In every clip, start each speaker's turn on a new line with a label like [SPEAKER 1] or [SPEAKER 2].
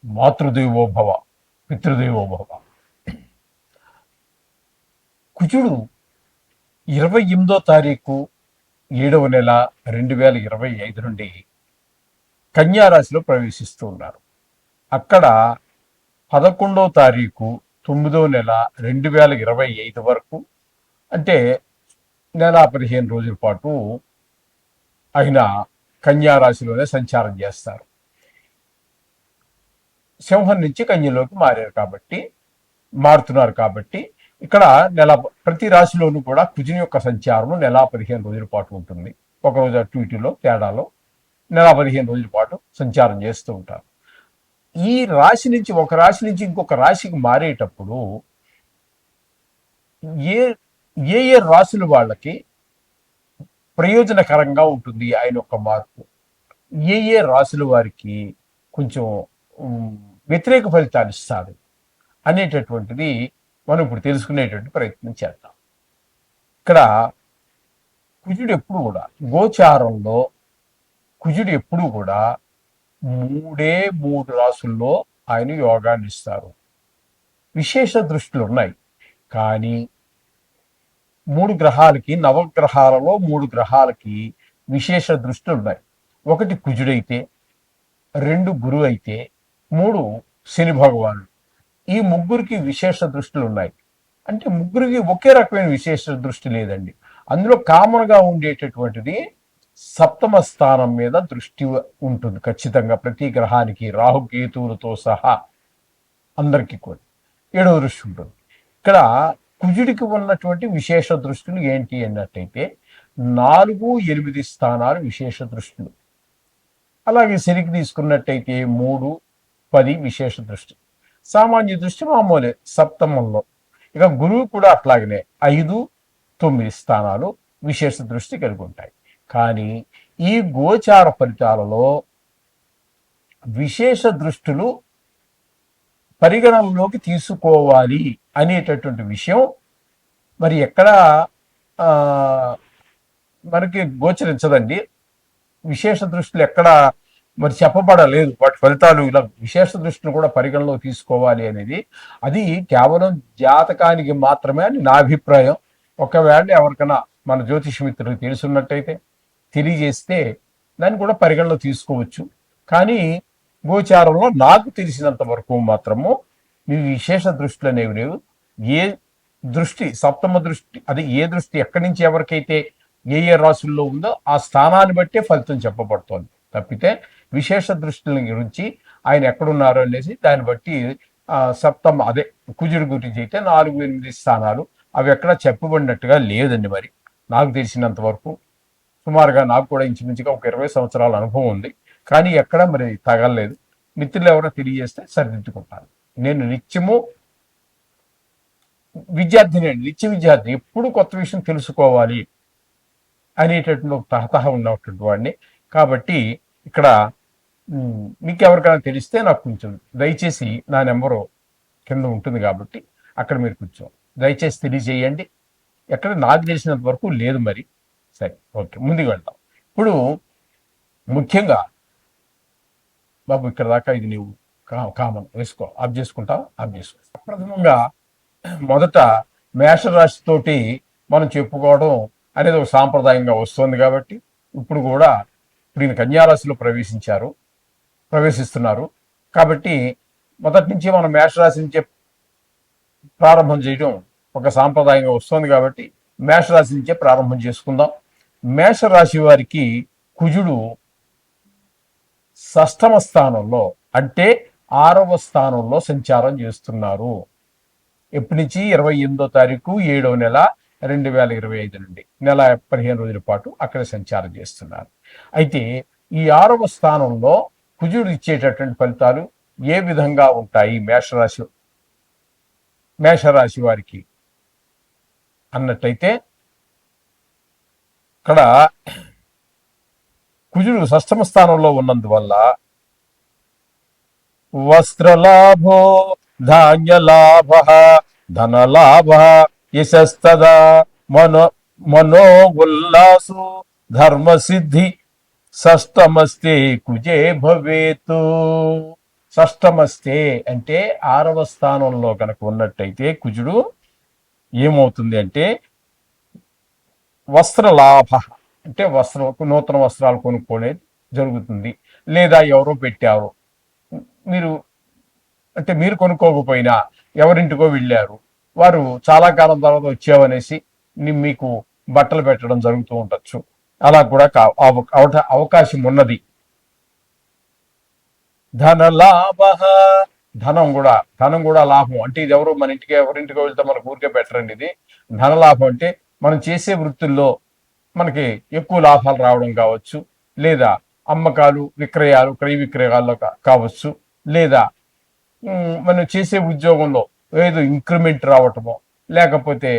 [SPEAKER 1] మాతృదేవోభవ, పితృదేవోభవ. కుజుడు 28వ తారీఖు 7వ నెల 2025 నుండి కన్యారాశిలో ప్రవేశిస్తూ ఉన్నారు. అక్కడ 11వ తారీఖు 9వ నెల 2025 వరకు, అంటే నెల 15 రోజుల పాటు ఆయన కన్యారాశిలోనే సంచారం చేస్తారు. సింహం నుంచి కన్యలోకి మారుతున్నారు కాబట్టి ఇక్కడ ప్రతి రాశిలోనూ కూడా కుజుని యొక్క సంచారం నెల 15 రోజుల పాటు ఉంటుంది. ఒకరోజు అటు ఇటులో తేడాలో నెల 15 రోజుల పాటు సంచారం చేస్తూ ఉంటారు. ఈ రాశి నుంచి ఒక రాశి నుంచి ఇంకొక రాశికి మారేటప్పుడు ఏ ఏ ఏ రాశుల వాళ్ళకి ప్రయోజనకరంగా ఉంటుంది ఆయన యొక్క మార్పు, ఏ ఏ రాశుల వారికి కొంచెం వ్యతిరేక ఫలితాలు ఇస్తాడు అనేటటువంటిది మనం ఇప్పుడు తెలుసుకునేటువంటి ప్రయత్నం చేద్దాం. ఇక్కడ కుజుడు ఎప్పుడు కూడా గోచారంలో కుజుడు ఎప్పుడు కూడా 3 రాసుల్లో ఆయన యోగాన్ని ఇస్తారు. విశేష దృష్టిలు ఉన్నాయి, కానీ 3 గ్రహాలకి, నవగ్రహాలలో 3 గ్రహాలకి విశేష దృష్టిలు ఉన్నాయి. 1 కుజుడైతే, 2 గురువు అయితే, 3 శని భగవానుడు. ఈ ముగ్గురికి విశేష దృష్టిలు ఉన్నాయి. అంటే ముగ్గురికి ఒకే రకమైన విశేష దృష్టి లేదండి. అందులో కామన్గా ఉండేటటువంటిది సప్తమ స్థానం మీద దృష్టి ఉంటుంది ఖచ్చితంగా ప్రతి గ్రహానికి, రాహుకేతువులతో సహా అందరికీ కూడా 7వ దృష్టి ఉంటుంది. ఇక్కడ కుజుడికి ఉన్నటువంటి విశేష దృష్టిలు ఏంటి అన్నట్టయితే 4, 8 స్థానాలు విశేష దృష్టిలు. అలాగే శనికి తీసుకున్నట్టయితే 3, 10 విశేష దృష్టి. సామాన్య దృష్టి మామూలే సప్తమంలో. ఇక గురువు కూడా అట్లాగనే 5, 9 స్థానాలు విశేష దృష్టి కలిగి ఉంటాయి. కానీ ఈ గోచార ఫలితాలలో విశేష దృష్టులు పరిగణనలోకి తీసుకోవాలి అనేటటువంటి విషయం మరి ఎక్కడ మనకి గోచరించదండి. విశేష దృష్టిలు ఎక్కడ మరి చెప్పబడలేదు. వాటి ఫలితాలు ఇలా విశేష దృష్టిని కూడా పరిగణలో తీసుకోవాలి అనేది అది కేవలం జాతకానికి మాత్రమే అని నా అభిప్రాయం. ఒకవేళ ఎవరికైనా మన జ్యోతిష మిత్రులకు తెలుసున్నట్టయితే తెలియజేస్తే దాన్ని కూడా పరిగణలో తీసుకోవచ్చు. కానీ గోచారంలో నాకు తెలిసినంత వరకు మాత్రము మీ విశేష దృష్టిలు అనేవి లేవు. ఏ దృష్టి సప్తమ దృష్టి, అది ఏ దృష్టి ఎక్కడి నుంచి ఎవరికైతే ఏ ఏ రాశుల్లో ఉందో ఆ స్థానాన్ని బట్టే ఫలితం చెప్పబడుతోంది తప్పితే విశేష దృష్టిల గురించి ఆయన ఎక్కడున్నారో అనేసి దాన్ని బట్టి సప్తమ అదే కుజుడి గురించి అయితే 4, 8 స్థానాలు అవి ఎక్కడ చెప్పబడినట్టుగా లేదండి. మరి నాకు తెలిసినంత వరకు సుమారుగా నాకు కూడా ఇంచుమించుగా ఒక 20 సంవత్సరాల అనుభవం ఉంది, కానీ ఎక్కడ మరి తగలలేదు. మిత్రులు ఎవరో తెలియజేస్తే సరిదిద్దుకుంటాను. నేను నిత్యము నిత్య విద్యార్థి, ఎప్పుడు కొత్త విషయం తెలుసుకోవాలి అనేటటువంటి ఒక తహతహ ఉన్నటువంటి వాడిని. కాబట్టి ఇక్కడ మీకు ఎవరికైనా తెలిస్తే నాకు కొంచెం దయచేసి నా నెంబరు కింద ఉంటుంది కాబట్టి అక్కడ మీరు కొంచెం దయచేసి తెలియజేయండి. ఎక్కడ నాకు తెలిసినంత వరకు లేదు మరి. సరే, ఓకే, ముందుకు వెళ్తాం. ఇప్పుడు ముఖ్యంగా బాబు ఇక్కడ దాకా ఇది నీవు కామన్ వేసుకో, ఆఫ్ చేసుకుంటావు, ఆఫ్ చేసుకో. ప్రథమంగా మొదట మేషరాశితోటి మనం చెప్పుకోవడం అనేది ఒక సాంప్రదాయంగా వస్తుంది కాబట్టి ఇప్పుడు ఈయన కన్యారాశిలో ప్రవేశిస్తున్నారు కాబట్టి మొదటి నుంచి మనం మేషరాశి నుంచే ప్రారంభం చేయడం ఒక సాంప్రదాయంగా వస్తుంది కాబట్టి మేషరాశి నుంచే ప్రారంభం చేసుకుందాం. మేషరాశి వారికి కుజుడు షష్ఠమ స్థానంలో అంటే 6వ స్థానంలో సంచారం చేస్తున్నారు. ఎప్పటి నుంచి 28వ తారీఖు 7వ నెల 2025 నుండి నెల 15 రోజుల పాటు అక్కడ సంచారం చేస్తున్నారు. అయితే ఈ 6వ స్థానంలో కుజుడు ఇచ్చేటటువంటి ఫలితాలు ఏ విధంగా ఉంటాయి మేషరాశి వారికి అన్నట్టయితే ఇక్కడ కుజుడు షష్ఠమ స్థానంలో ఉన్నందువల్ల వస్త్రలాభో, ధాన్యలాభ, ధనలాభ, యశస్తదా, మనోల్లాసు, ధర్మసిద్ధి షష్టమస్తే కుజే భవేతు. షష్టమస్తే అంటే 6వ స్థానంలో కనుక ఉన్నట్టయితే కుజుడు ఏమవుతుంది అంటే వస్త్రలాభ, అంటే నూతన వస్త్రాలు కొనుక్కునేది జరుగుతుంది. లేదా ఎవరో పెట్టారు, మీరు అంటే మీరు కొనుక్కోకపోయినా ఎవరింటికో వెళ్ళారు, వారు చాలా కాలం తర్వాత వచ్చావనేసి మీకు బట్టలు పెట్టడం జరుగుతూ ఉండొచ్చు. అలా కూడా అవకాశం ఉన్నది. ధనలాభ, ధనం కూడా లాభం. అంటే ఇది మన ఎవరింటికో వెళ్తే మనకు ఊరికే పెట్టరండి. ఇది ధనలాభం అంటే మనం చేసే వృత్తుల్లో మనకి ఎక్కువ లాభాలు రావడం కావచ్చు, లేదా అమ్మకాలు విక్రయాలు క్రయ విక్రయాల్లో కావచ్చు, లేదా మనం చేసే ఉద్యోగంలో ఏదో ఇంక్రిమెంట్ రావటమో, లేకపోతే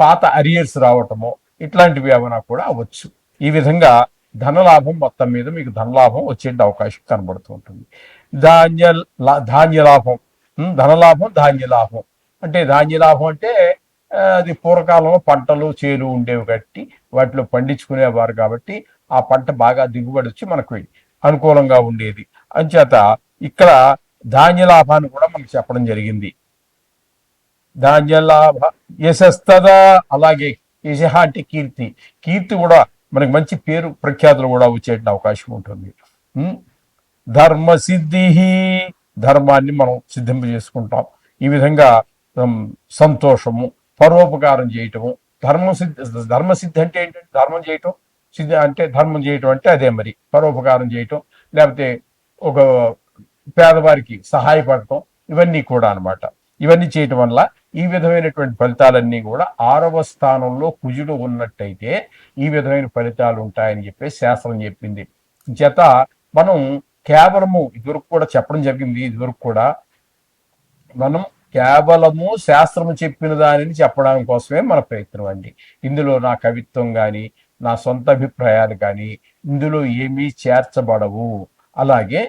[SPEAKER 1] పాత అరియర్స్ రావటమో, ఇట్లాంటివి ఏమైనా కూడా అవ్వచ్చు. ఈ విధంగా ధనలాభం మొత్తం మీద మీకు ధనలాభం వచ్చే అవకాశం కనబడుతూ ఉంటుంది. ధాన్యలాభం, ధనలాభం ధాన్యలాభం. అంటే ధాన్యలాభం అంటే అది పూర్వకాలంలో పంటలు చేలు ఉండేవి కాబట్టి వాటిలో పండించుకునేవారు కాబట్టి ఆ పంట బాగా దిగుబడి వచ్చి మనకు అనుకూలంగా ఉండేది. అంచేత ఇక్కడ ధాన్యలాభాన్ని కూడా మనకు చెప్పడం జరిగింది. ధాన్యలాభ యశస్తదా, అలాగే యశ అంటే కీర్తి కూడా మనకి మంచి పేరు ప్రఖ్యాతులు కూడా వచ్చే అవకాశం ఉంటుంది. ధర్మసిద్ధి, ధర్మాన్ని మనం సిద్ధింప చేసుకుంటాం. ఈ విధంగా సంతోషము, పరోపకారం చేయటము. ధర్మసిద్ధి అంటే ఏంటంటే ధర్మం చేయటం, సిద్ధి అంటే ధర్మం చేయటం అంటే అదే మరి పరోపకారం చేయటం, లేకపోతే ఒక పేదవారికి సహాయపడటం, ఇవన్నీ కూడా అనమాట. ఇవన్నీ చేయటం వల్ల ఈ విధమైనటువంటి ఫలితాలన్నీ కూడా 6వ స్థానంలో కుజుడు ఉన్నట్టయితే ఈ విధమైన ఫలితాలు ఉంటాయని చెప్పేసి శాస్త్రం చెప్పింది. చేత మనం కేవలము ఇదివరకు కూడా చెప్పడం జరిగింది. ఇదివరకు కూడా మనం కేవలము శాస్త్రము చెప్పిన దానిని చెప్పడం కోసమే మన ప్రయత్నం అండి. ఇందులో నా కవిత్వం కానీ నా సొంత అభిప్రాయాలు కానీ ఇందులో ఏమీ చేర్చబడవు. అలాగే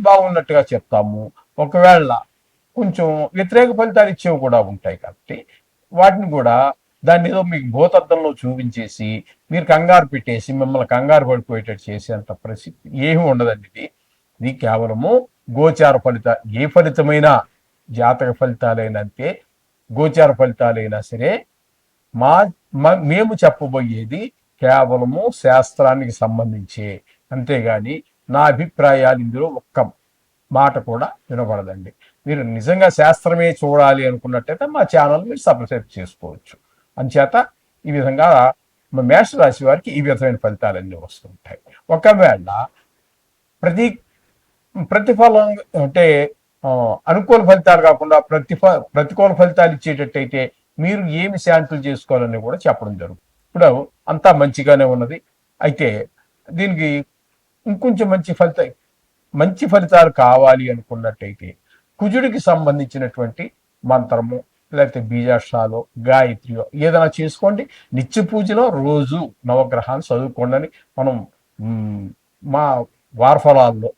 [SPEAKER 1] బాగున్నట్టుగా చెప్తాము. ఒకవేళ కొంచెం వ్యతిరేక ఫలితాలు ఇచ్చేవి కూడా ఉంటాయి కాబట్టి వాటిని కూడా దాన్ని ఏదో మీకు భూతద్దంలో చూపించేసి మీరు కంగారు పెట్టేసి మిమ్మల్ని కంగారు పడిపోయేటట్టు చేసేంత పరిస్థితి ఏమీ ఉండదండి. ఇది కేవలము గోచార ఏ ఫలితమైనా జాతక ఫలితాలైనా అంతే, గోచార ఫలితాలైనా సరే మేము చెప్పబోయేది కేవలము శాస్త్రానికి సంబంధించే, అంతేగాని నా అభిప్రాయాలు ఇందులో ఒక్క మాట కూడా వినబడదండి. మీరు నిజంగా శాస్త్రమే చూడాలి అనుకున్నట్టయితే మా ఛానల్ మీరు సబ్స్క్రైబ్ చేసుకోవచ్చు. అంచేత ఈ విధంగా మేష రాశి వారికి ఈ విధమైన ఫలితాలన్నీ వస్తుంటాయి. ఒకవేళ ప్రతిఫలం అంటే అనుకూల ఫలితాలు కాకుండా ప్రతికూల ఫలితాలు ఇచ్చేటట్టయితే మీరు ఏమి శాంతులు చేసుకోవాలని కూడా చెప్పడం జరుగుతుంది. ఇప్పుడు అంతా మంచిగానే ఉన్నది. అయితే దీనికి ఇంకొంచెం మంచి ఫలితాలు కావాలి అనుకున్నట్టయితే కుజుడికి సంబంధించినటువంటి మంత్రము, లేకపోతే బీజాక్షరాలు, గాయత్రియో ఏదైనా చేసుకోండి. నిత్య పూజలో రోజు నవగ్రహాన్ని చదువుకోండి అని మనం మా వార ఫలాల్లో,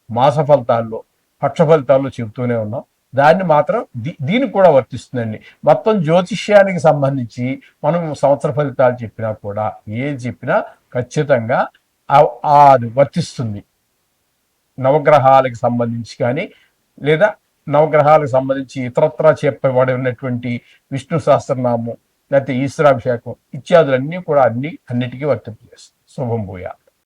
[SPEAKER 1] మాస ఫలితాల్లో, పక్ష ఫలితాల్లో చెబుతూనే ఉన్నాం. దాన్ని మాత్రం దీనికి కూడా వర్తిస్తుందండి. మొత్తం జ్యోతిష్యానికి సంబంధించి మనం సంవత్సర ఫలితాలు చెప్పినా కూడా ఏది చెప్పినా ఖచ్చితంగా అది వర్తిస్తుంది. నవగ్రహాలకు సంబంధించి కానీ, లేదా నవగ్రహాలకు సంబంధించి ఇతరత్రా చెప్పబడి ఉన్నటువంటి విష్ణు సహస్రనామం, లేకపోతే ఈశ్వరాభిషేకం ఇత్యాదులన్నీ కూడా అన్నిటికీ వర్తింపజేస్తుంది. శుభం భూయా.